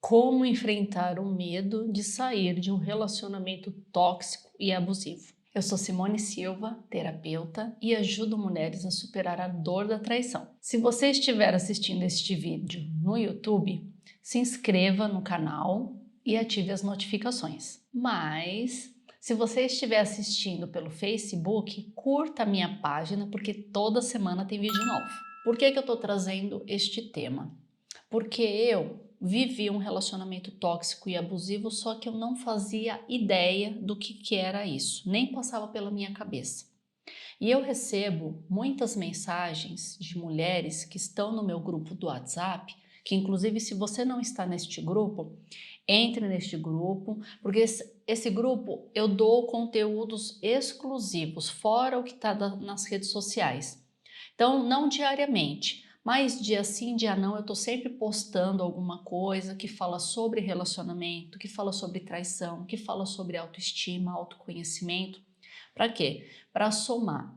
Como enfrentar o medo de sair de um relacionamento tóxico e abusivo? Eu sou Simone Silva, terapeuta, e ajudo mulheres a superar a dor da traição. Se você estiver assistindo este vídeo no YouTube, se inscreva no canal e ative as notificações. Mas, se você estiver assistindo pelo Facebook, curta a minha página, porque toda semana tem vídeo novo. Por que eu estou trazendo este tema? Porque eu vivi um relacionamento tóxico e abusivo, só que eu não fazia ideia do que era isso, nem passava pela minha cabeça. E eu recebo muitas mensagens de mulheres que estão no meu grupo do WhatsApp, que inclusive se você não está neste grupo, entre neste grupo, porque esse grupo eu dou conteúdos exclusivos, fora o que está nas redes sociais. Então, não diariamente, mas dia sim, dia não, eu estou sempre postando alguma coisa que fala sobre relacionamento, que fala sobre traição, que fala sobre autoestima, autoconhecimento. Para quê? Para somar,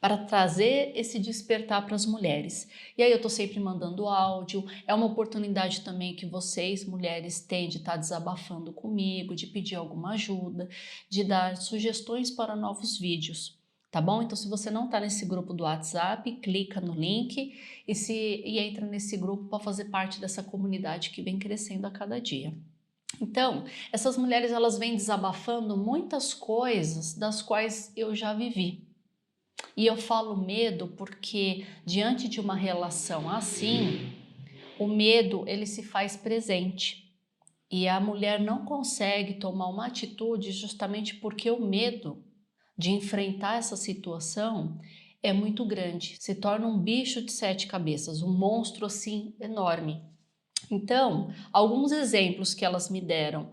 para trazer esse despertar para as mulheres. E aí eu estou sempre mandando áudio, é uma oportunidade também que vocês, mulheres, têm de estar desabafando comigo, de pedir alguma ajuda, de dar sugestões para novos vídeos. Tá bom? Então, se você não está nesse grupo do WhatsApp, clica no link e entra nesse grupo para fazer parte dessa comunidade que vem crescendo a cada dia. Então, essas mulheres elas vêm desabafando muitas coisas das quais eu já vivi. E eu falo medo porque diante de uma relação assim, o medo ele se faz presente. E a mulher não consegue tomar uma atitude justamente porque o medo de enfrentar essa situação é muito grande, se torna um bicho de 7 cabeças, um monstro assim enorme. Então, alguns exemplos que elas me deram,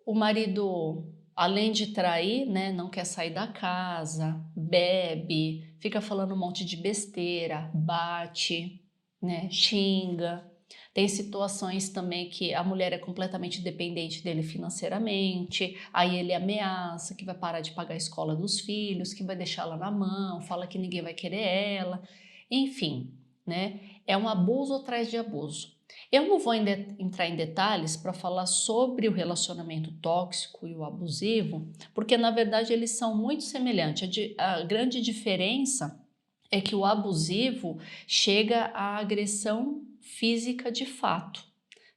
o marido, além de trair, né, não quer sair da casa, bebe, fica falando um monte de besteira, bate, né, xinga. Tem situações também que a mulher é completamente dependente dele financeiramente, aí ele ameaça que vai parar de pagar a escola dos filhos, que vai deixá-la na mão, fala que ninguém vai querer ela, enfim, né? É um abuso atrás de abuso. Eu não vou entrar em detalhes para falar sobre o relacionamento tóxico e o abusivo, porque na verdade eles são muito semelhantes. A grande diferença é que o abusivo chega à agressão física de fato,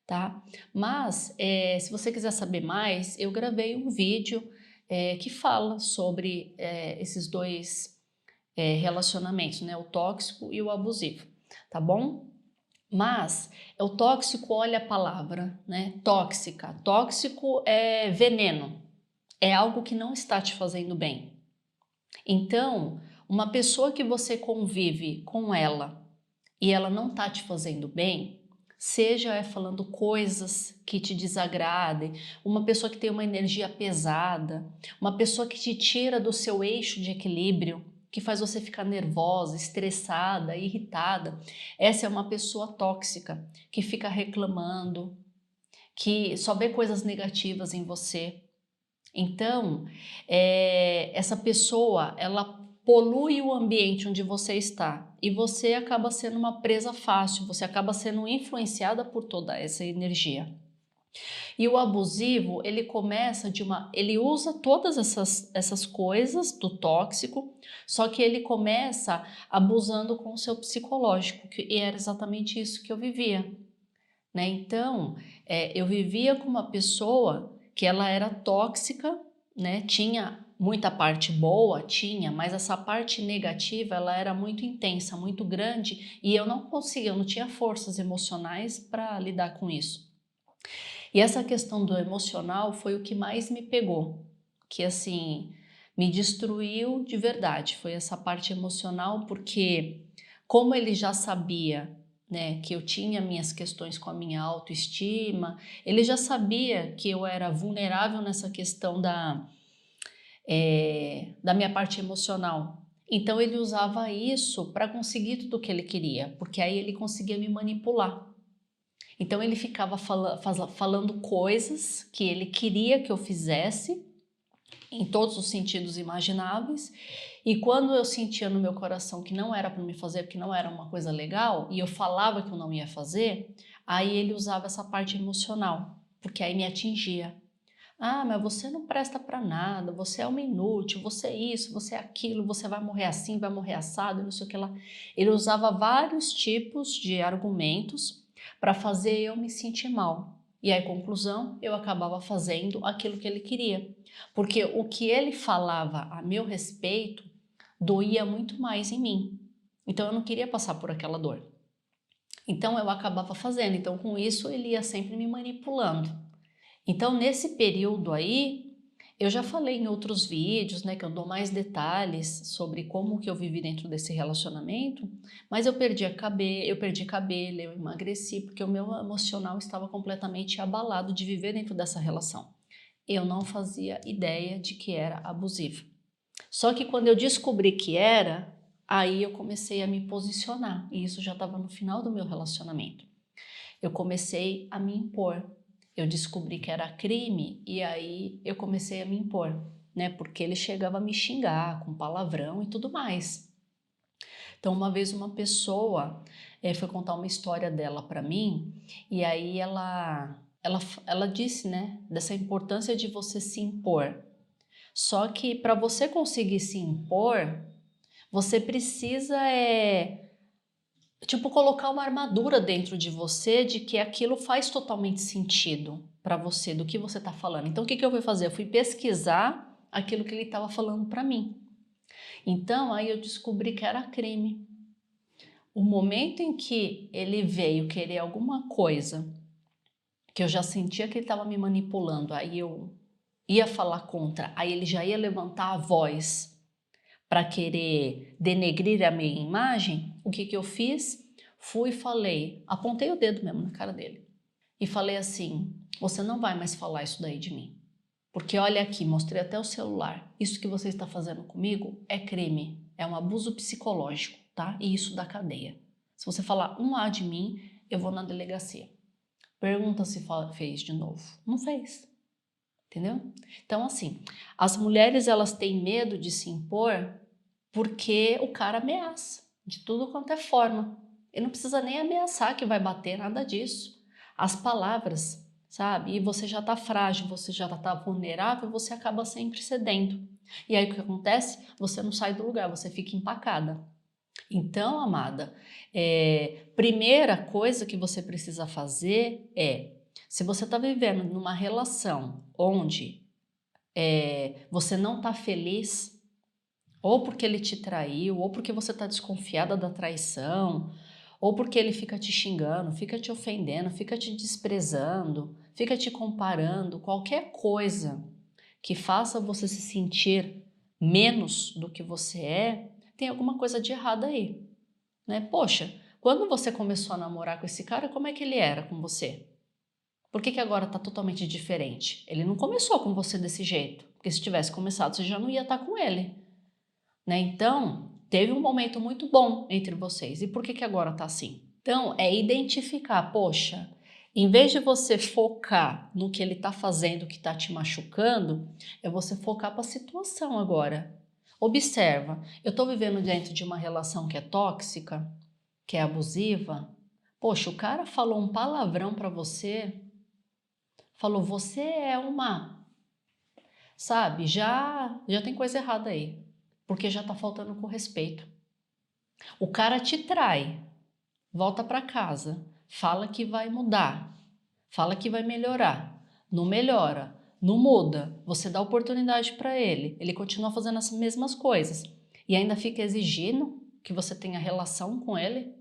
tá? Mas se você quiser saber mais, eu gravei um vídeo que fala sobre esses dois relacionamentos, né? O tóxico e o abusivo, tá bom? Mas o tóxico, olha a palavra, né? Tóxica. Tóxico é veneno, é algo que não está te fazendo bem. Então, uma pessoa que você convive com ela e ela não está te fazendo bem, seja falando coisas que te desagradem, uma pessoa que tem uma energia pesada, uma pessoa que te tira do seu eixo de equilíbrio, que faz você ficar nervosa, estressada, irritada. Essa é uma pessoa tóxica, que fica reclamando, que só vê coisas negativas em você. Então, essa pessoa, ela polui o ambiente onde você está e você acaba sendo uma presa fácil, você acaba sendo influenciada por toda essa energia. E o abusivo, ele usa todas essas coisas do tóxico, só que ele começa abusando com o seu psicológico, e era exatamente isso que eu vivia, né? Então, eu vivia com uma pessoa que ela era tóxica, né? Tinha muita parte boa, tinha, mas essa parte negativa ela era muito intensa, muito grande, e eu não conseguia, eu não tinha forças emocionais para lidar com isso. E essa questão do emocional foi o que mais me pegou, que assim, me destruiu de verdade, foi essa parte emocional, porque como ele já sabia, né, que eu tinha minhas questões com a minha autoestima, ele já sabia que eu era vulnerável nessa questão da minha parte emocional. Então ele usava isso para conseguir tudo o que ele queria, porque aí ele conseguia me manipular. Então ele ficava falando coisas que ele queria que eu fizesse, em todos os sentidos imagináveis, e quando eu sentia no meu coração que não era para me fazer, porque não era uma coisa legal, e eu falava que eu não ia fazer, Aí ele usava essa parte emocional, porque aí me atingia. Ah, mas você não presta para nada, você é uma inútil, você é isso, você é aquilo, você vai morrer assim, vai morrer assado, não sei o que lá. Ele usava vários tipos de argumentos para fazer eu me sentir mal. E aí, conclusão, eu acabava fazendo aquilo que ele queria. Porque o que ele falava a meu respeito doía muito mais em mim. Então eu não queria passar por aquela dor. Então eu acabava fazendo. Então com isso ele ia sempre me manipulando. Então nesse período aí, eu já falei em outros vídeos, né, que eu dou mais detalhes sobre como que eu vivi dentro desse relacionamento, mas eu perdi cabelo, eu emagreci, porque o meu emocional estava completamente abalado de viver dentro dessa relação. Eu não fazia ideia de que era abusivo. Só que quando eu descobri que era, aí eu comecei a me posicionar, e isso já estava no final do meu relacionamento. Eu comecei a me impor. Eu descobri que era crime e aí eu comecei a me impor, né? Porque ele chegava a me xingar com palavrão e tudo mais. Então, uma vez uma pessoa foi contar uma história dela para mim e aí ela disse, né, dessa importância de você se impor. Só que para você conseguir se impor, você precisa tipo, colocar uma armadura dentro de você de que aquilo faz totalmente sentido para você, do que você está falando. Então, o que eu fui fazer? Eu fui pesquisar aquilo que ele estava falando para mim. Então, aí eu descobri que era crime. O momento em que ele veio querer alguma coisa, que eu já sentia que ele estava me manipulando, aí eu ia falar contra, aí ele já ia levantar a voz para querer denegrir a minha imagem, o que eu fiz? Fui e falei, apontei o dedo mesmo na cara dele e falei assim, você não vai mais falar isso daí de mim, porque olha aqui, mostrei até o celular, isso que você está fazendo comigo é crime, é um abuso psicológico, tá? E isso dá cadeia. Se você falar um A de mim, eu vou na delegacia. Pergunta se fez de novo. Não fez. Entendeu? Então, assim, as mulheres elas têm medo de se impor porque o cara ameaça de tudo quanto é forma. Ele não precisa nem ameaçar que vai bater, nada disso. As palavras, sabe? E você já tá frágil, você já tá vulnerável, você acaba sempre cedendo. E aí o que acontece? Você não sai do lugar, você fica empacada. Então, amada, primeira coisa que você precisa fazer se você está vivendo numa relação onde você não está feliz, ou porque ele te traiu, ou porque você está desconfiada da traição, ou porque ele fica te xingando, fica te ofendendo, fica te desprezando, fica te comparando, qualquer coisa que faça você se sentir menos do que você tem alguma coisa de errado aí, né? Poxa, quando você começou a namorar com esse cara, como é que ele era com você? Por que agora tá totalmente diferente? Ele não começou com você desse jeito, porque se tivesse começado, você já não ia estar com ele, né? Então, teve um momento muito bom entre vocês. E por que agora tá assim? Então, é identificar, poxa, em vez de você focar no que ele tá fazendo que tá te machucando, é você focar para a situação agora. Observa, eu tô vivendo dentro de uma relação que é tóxica, que é abusiva. Poxa, o cara falou um palavrão para você, falou, você é uma, sabe? Já tem coisa errada aí, porque já tá faltando com respeito. O cara te trai, volta para casa, fala que vai mudar, fala que vai melhorar, não melhora, não muda, você dá oportunidade para ele continua fazendo as mesmas coisas e ainda fica exigindo que você tenha relação com ele,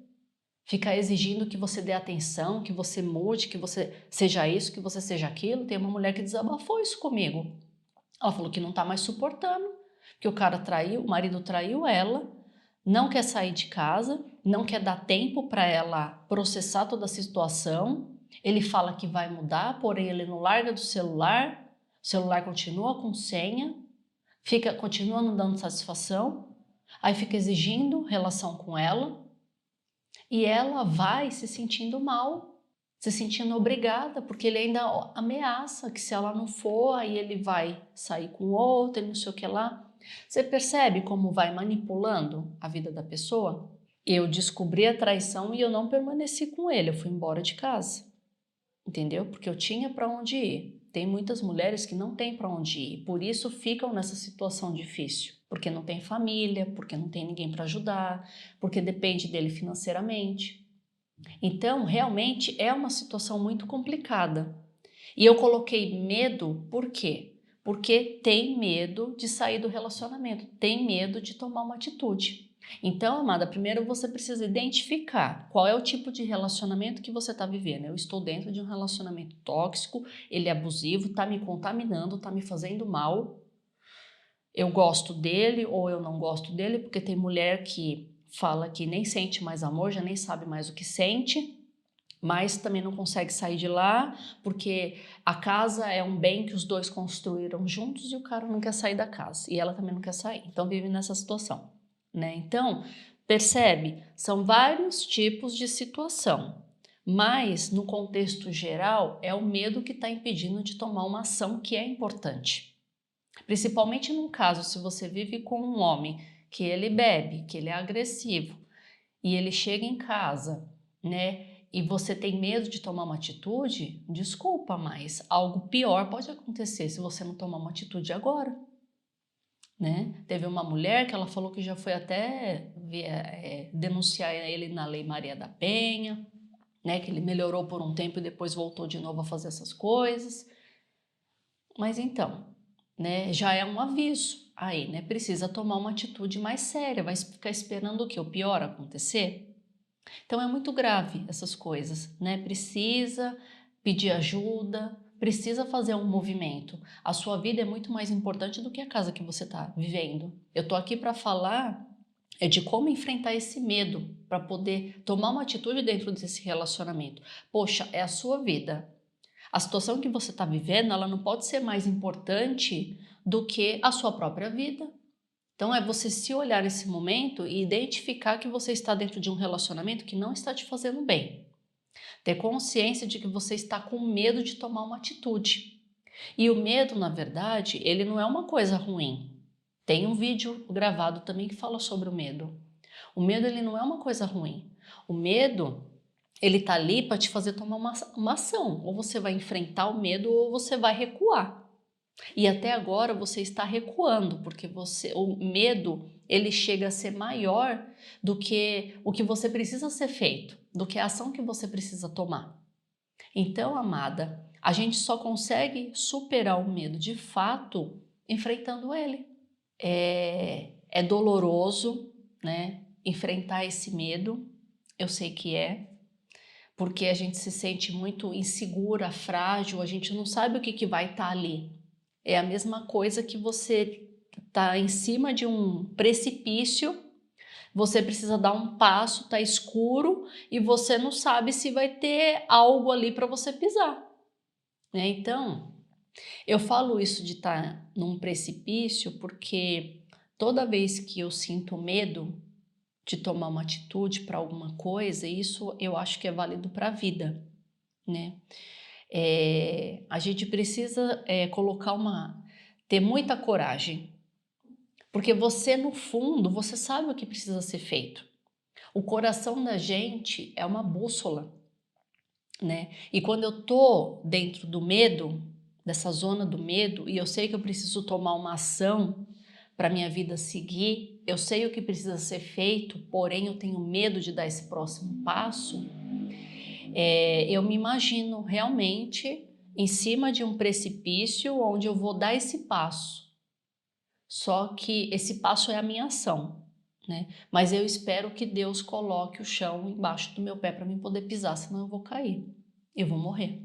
fica exigindo que você dê atenção, que você mude, que você seja isso, que você seja aquilo. Tem uma mulher que desabafou isso comigo. Ela falou que não tá mais suportando, que o cara traiu, o marido traiu ela, não quer sair de casa, não quer dar tempo para ela processar toda a situação. Ele fala que vai mudar, porém ele não larga do celular, o celular continua com senha, continua não dando satisfação, aí fica exigindo relação com ela e ela vai se sentindo mal, se sentindo obrigada, porque ele ainda ameaça que se ela não for, aí ele vai sair com outra e não sei o que lá. Você percebe como vai manipulando a vida da pessoa? Eu descobri a traição e eu não permaneci com ele, eu fui embora de casa, entendeu? Porque eu tinha para onde ir. Tem muitas mulheres que não têm para onde ir, por isso ficam nessa situação difícil, porque não tem família, porque não tem ninguém para ajudar, porque depende dele financeiramente. Então, realmente é uma situação muito complicada. E eu coloquei medo, por quê? Porque tem medo de sair do relacionamento, tem medo de tomar uma atitude. Então, amada, primeiro você precisa identificar qual é o tipo de relacionamento que você está vivendo. Eu estou dentro de um relacionamento tóxico, ele é abusivo, está me contaminando, está me fazendo mal. Eu gosto dele ou eu não gosto dele, porque tem mulher que fala que nem sente mais amor, já nem sabe mais o que sente, mas também não consegue sair de lá, porque a casa é um bem que os dois construíram juntos e o cara não quer sair da casa, e ela também não quer sair, então vive nessa situação, né? Então, percebe, são vários tipos de situação, mas no contexto geral é o medo que está impedindo de tomar uma ação que é importante. Principalmente num caso, se você vive com um homem que ele bebe, que ele é agressivo, e ele chega em casa, né? E você tem medo de tomar uma atitude, desculpa, mas algo pior pode acontecer se você não tomar uma atitude agora, né? Teve uma mulher que ela falou que já foi até denunciar ele na Lei Maria da Penha, né? Que ele melhorou por um tempo e depois voltou de novo a fazer essas coisas. Mas então, né? Já é um aviso aí, né? Precisa tomar uma atitude mais séria. Vai ficar esperando o que? O pior acontecer? Então é muito grave essas coisas, né? Precisa pedir ajuda, precisa fazer um movimento. A sua vida é muito mais importante do que a casa que você está vivendo. Eu tô aqui para falar de como enfrentar esse medo para poder tomar uma atitude dentro desse relacionamento. Poxa, é a sua vida. A situação que você está vivendo, ela não pode ser mais importante do que a sua própria vida. Então é você se olhar nesse momento e identificar que você está dentro de um relacionamento que não está te fazendo bem. Ter consciência de que você está com medo de tomar uma atitude. E o medo, na verdade, ele não é uma coisa ruim. Tem um vídeo gravado também que fala sobre o medo. O medo, ele não é uma coisa ruim. O medo, ele tá ali para te fazer tomar uma ação. Ou você vai enfrentar o medo ou você vai recuar. E até agora você está recuando, porque o medo, ele chega a ser maior do que o que você precisa ser feito, do que a ação que você precisa tomar. Então, amada, a gente só consegue superar o medo de fato enfrentando ele. É doloroso, né? Enfrentar esse medo, eu sei que é, porque a gente se sente muito insegura, frágil, a gente não sabe o que vai estar ali. É a mesma coisa que você tá em cima de um precipício, você precisa dar um passo, tá escuro e você não sabe se vai ter algo ali para você pisar, né? Então, eu falo isso de estar num precipício porque toda vez que eu sinto medo de tomar uma atitude para alguma coisa, isso eu acho que é válido para a vida, né? A gente precisa ter muita coragem, porque você no fundo, você sabe o que precisa ser feito. O coração da gente é uma bússola, né? E quando eu tô dentro do medo, dessa zona do medo, e eu sei que eu preciso tomar uma ação para minha vida seguir, eu sei o que precisa ser feito, porém eu tenho medo de dar esse próximo passo. Eu me imagino realmente em cima de um precipício onde eu vou dar esse passo. Só que esse passo é a minha ação, né? Mas eu espero que Deus coloque o chão embaixo do meu pé para mim poder pisar, senão eu vou cair, eu vou morrer.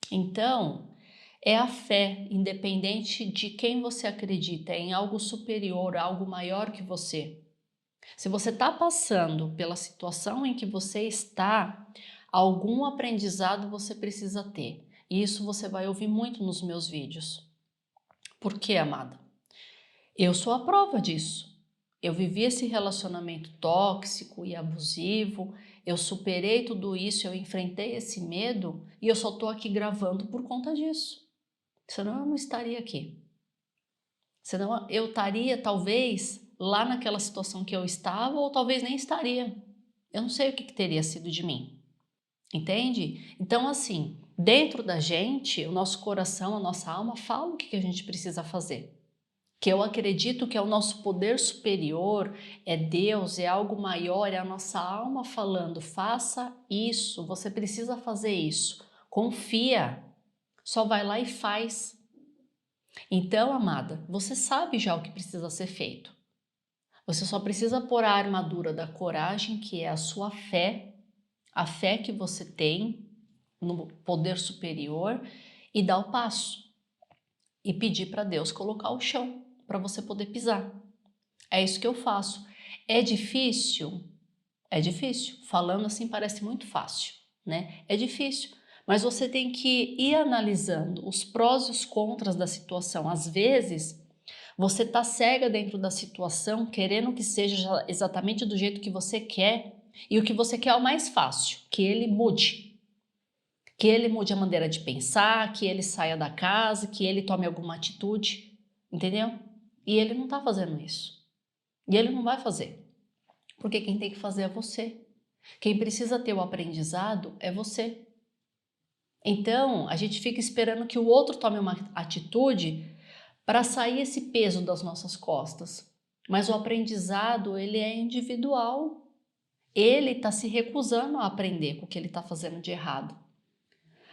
Então, é a fé, independente de quem você acredita, é em algo superior, algo maior que você. Se você está passando pela situação em que você está, algum aprendizado você precisa ter. E isso você vai ouvir muito nos meus vídeos. Por quê, amada? Eu sou a prova disso. Eu vivi esse relacionamento tóxico e abusivo, eu superei tudo isso, eu enfrentei esse medo e eu só estou aqui gravando por conta disso. Senão eu não estaria aqui. Senão eu estaria, talvez, lá naquela situação que eu estava, ou talvez nem estaria. Eu não sei o que teria sido de mim. Entende? Então, assim, dentro da gente, o nosso coração, a nossa alma fala o que a gente precisa fazer. Que eu acredito que é o nosso poder superior, é Deus, é algo maior, é a nossa alma falando, faça isso, você precisa fazer isso, confia, só vai lá e faz. Então, amada, você sabe já o que precisa ser feito. Você só precisa pôr a armadura da coragem, que é a sua fé, a fé que você tem no poder superior, e dar o passo. E pedir para Deus colocar o chão para você poder pisar. É isso que eu faço. É difícil? É difícil. Falando assim parece muito fácil, né? É difícil. Mas você tem que ir analisando os prós e os contras da situação. Às vezes, você tá cega dentro da situação, querendo que seja exatamente do jeito que você quer, e o que você quer é o mais fácil, que ele mude. Que ele mude a maneira de pensar, que ele saia da casa, que ele tome alguma atitude, entendeu? E ele não tá fazendo isso. E ele não vai fazer. Porque quem tem que fazer é você. Quem precisa ter o aprendizado é você. Então, a gente fica esperando que o outro tome uma atitude para sair esse peso das nossas costas. Mas o aprendizado, ele é individual. Ele está se recusando a aprender com o que ele está fazendo de errado.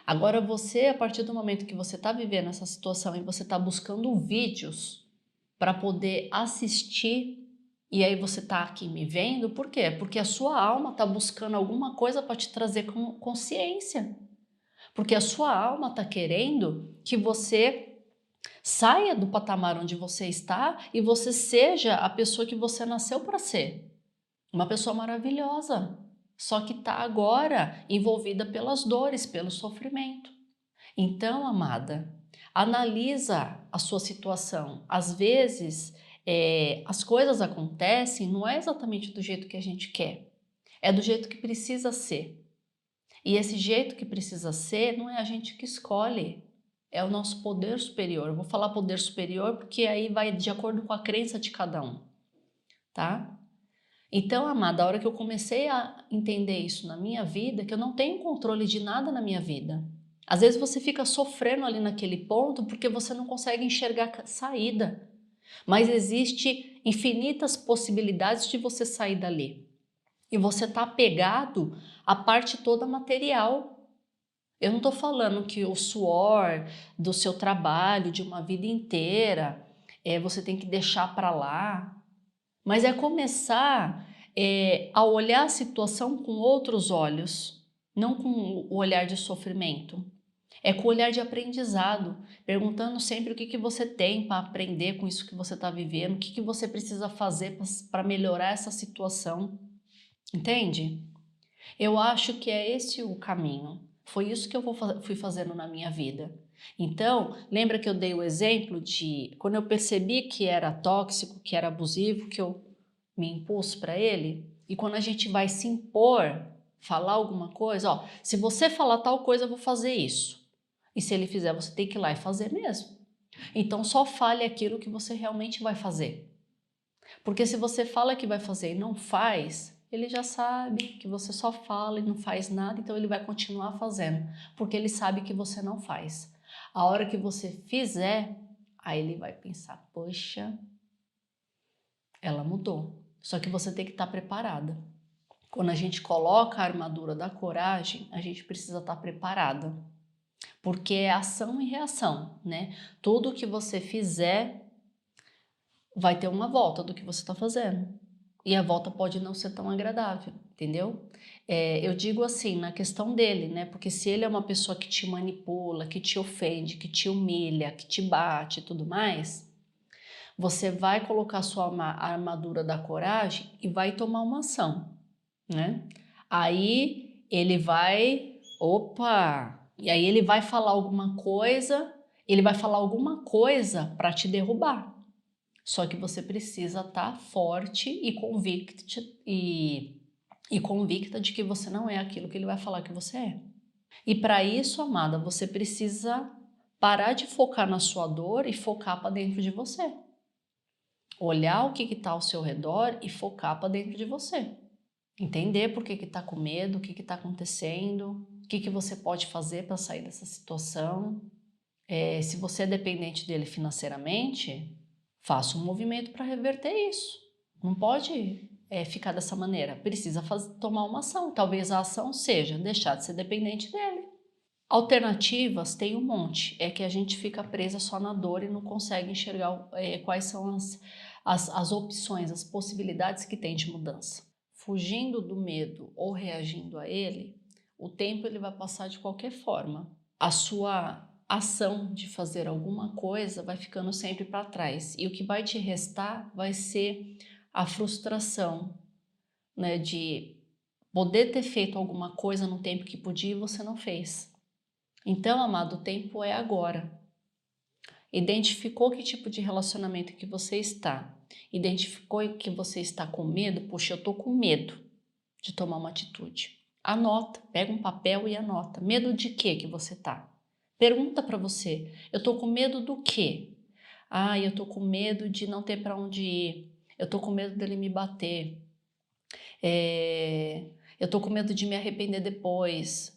Agora você, a partir do momento que você está vivendo essa situação e você está buscando vídeos para poder assistir, e aí você está aqui me vendo, por quê? Porque a sua alma está buscando alguma coisa para te trazer com consciência. Porque a sua alma está querendo que você saia do patamar onde você está e você seja a pessoa que você nasceu para ser. Uma pessoa maravilhosa, só que está agora envolvida pelas dores, pelo sofrimento. Então, amada, analisa a sua situação. Às vezes, as coisas acontecem não é exatamente do jeito que a gente quer, é do jeito que precisa ser. E esse jeito que precisa ser não é a gente que escolhe, é o nosso poder superior. Eu vou falar poder superior porque aí vai de acordo com a crença de cada um, tá? Então, amada, a hora que eu comecei a entender isso na minha vida, que eu não tenho controle de nada na minha vida. Às vezes você fica sofrendo ali naquele ponto porque você não consegue enxergar saída. Mas existe infinitas possibilidades de você sair dali. E você está apegado à parte toda material. Eu não estou falando que o suor do seu trabalho, de uma vida inteira, você tem que deixar para lá. Mas é começar a olhar a situação com outros olhos, não com o olhar de sofrimento. É com o olhar de aprendizado, perguntando sempre o que você tem para aprender com isso que você está vivendo, o que você precisa fazer para melhorar essa situação. Entende? Eu acho que é esse o caminho. Foi isso que eu fui fazendo na minha vida. Então, lembra que eu dei o exemplo de quando eu percebi que era tóxico, que era abusivo, que eu me impus para ele? E quando a gente vai se impor, falar alguma coisa, ó, se você falar tal coisa, eu vou fazer isso. E se ele fizer, você tem que ir lá e fazer mesmo. Então, só fale aquilo que você realmente vai fazer. Porque se você fala que vai fazer e não faz, ele já sabe que você só fala e não faz nada, então ele vai continuar fazendo, porque ele sabe que você não faz. A hora que você fizer, aí ele vai pensar, poxa, ela mudou. Só que você tem que estar preparada. Quando a gente coloca a armadura da coragem, a gente precisa estar preparada. Porque é ação e reação, né? Tudo que você fizer vai ter uma volta do que você está fazendo. E a volta pode não ser tão agradável, entendeu? Eu digo assim, na questão dele, né? Porque se ele é uma pessoa que te manipula, que te ofende, que te humilha, que te bate e tudo mais, você vai colocar sua armadura da coragem e vai tomar uma ação, né? Aí ele vai, opa, e aí ele vai falar alguma coisa, para te derrubar. Só que você precisa estar forte e convicta de que você não é aquilo que ele vai falar que você é. E para isso, amada, você precisa parar de focar na sua dor e focar para dentro de você. Olhar o que está ao seu redor e focar para dentro de você. Entender por que está com medo, o que está acontecendo, o que você pode fazer para sair dessa situação. Se você é dependente dele financeiramente, faça um movimento para reverter isso. Não pode ficar dessa maneira. Precisa tomar uma ação. Talvez a ação seja deixar de ser dependente dele. Alternativas tem um monte. É que a gente fica presa só na dor e não consegue enxergar quais são as opções, as possibilidades que tem de mudança. Fugindo do medo ou reagindo a ele, o tempo ele vai passar de qualquer forma. A sua ação de fazer alguma coisa vai ficando sempre para trás. E o que vai te restar vai ser a frustração, né, de poder ter feito alguma coisa no tempo que podia e você não fez. Então, amado, o tempo é agora. Identificou que tipo de relacionamento que você está. Identificou que você está com medo. Poxa, eu tô com medo de tomar uma atitude. Anota, pega um papel e anota. Medo de quê que você tá? Pergunta para você. Eu tô com medo do quê? Ah, eu tô com medo de não ter para onde ir. Eu tô com medo dele me bater. Eu tô com medo de me arrepender depois.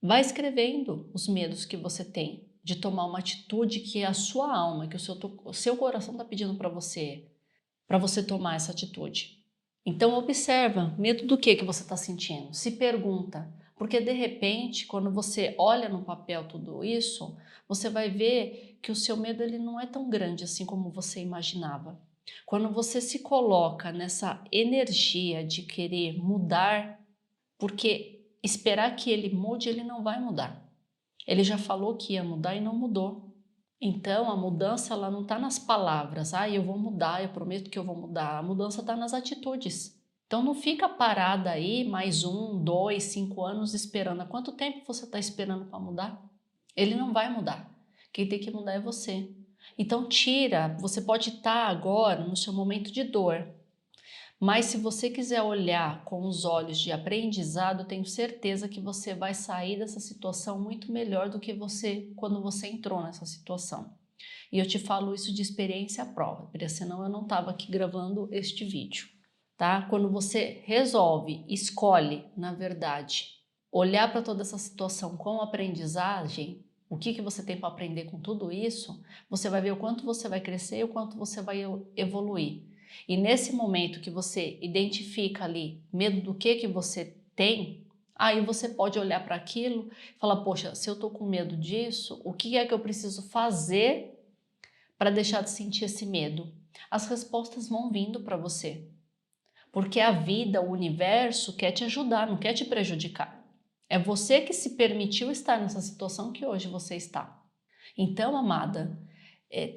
Vai escrevendo os medos que você tem de tomar uma atitude que é a sua alma, que o seu coração está pedindo para você tomar essa atitude. Então observa, medo do que você está sentindo? Se pergunta, porque de repente, quando você olha no papel tudo isso, você vai ver que o seu medo ele não é tão grande assim como você imaginava. Quando você se coloca nessa energia de querer mudar, porque esperar que ele mude, ele não vai mudar. Ele já falou que ia mudar e não mudou. Então, a mudança ela não está nas palavras. Ah, eu vou mudar, eu prometo que eu vou mudar. A mudança está nas atitudes. Então, não fica parada aí mais 1, 2, 5 anos esperando. Há quanto tempo você está esperando para mudar? Ele não vai mudar. Quem tem que mudar é você. Então, tira. Você pode estar agora no seu momento de dor. Mas se você quiser olhar com os olhos de aprendizado, tenho certeza que você vai sair dessa situação muito melhor do que quando você entrou nessa situação. E eu te falo isso de experiência própria, porque senão eu não estava aqui gravando este vídeo, tá? Quando você resolve, escolhe, na verdade, olhar para toda essa situação com aprendizagem, o que você tem para aprender com tudo isso, você vai ver o quanto você vai crescer e o quanto você vai evoluir. E nesse momento que você identifica ali medo do que você tem, aí você pode olhar para aquilo e falar, poxa, se eu tô com medo disso, o que é que eu preciso fazer para deixar de sentir esse medo? As respostas vão vindo para você. Porque a vida, o universo quer te ajudar, não quer te prejudicar. É você que se permitiu estar nessa situação que hoje você está. Então, amada,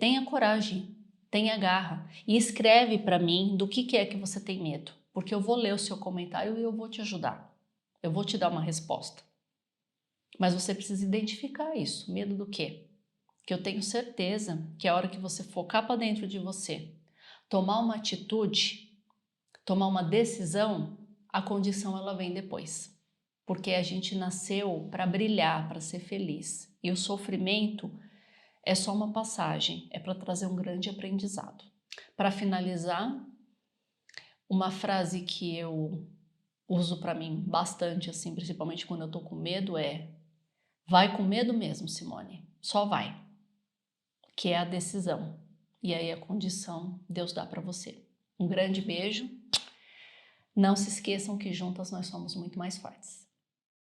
tenha coragem. Tenha garra e escreve para mim do que é que você tem medo, porque eu vou ler o seu comentário e eu vou te ajudar. Eu vou te dar uma resposta. Mas você precisa identificar isso. Medo do quê? Que eu tenho certeza que a hora que você focar para dentro de você, tomar uma atitude, tomar uma decisão, a condição ela vem depois. Porque a gente nasceu para brilhar, para ser feliz. E o sofrimento é só uma passagem, é para trazer um grande aprendizado. Para finalizar, uma frase que eu uso para mim bastante, assim, principalmente quando eu tô com medo, é: vai com medo mesmo, Simone, só vai, que é a decisão. E aí a condição Deus dá para você. Um grande beijo. Não se esqueçam que juntas nós somos muito mais fortes.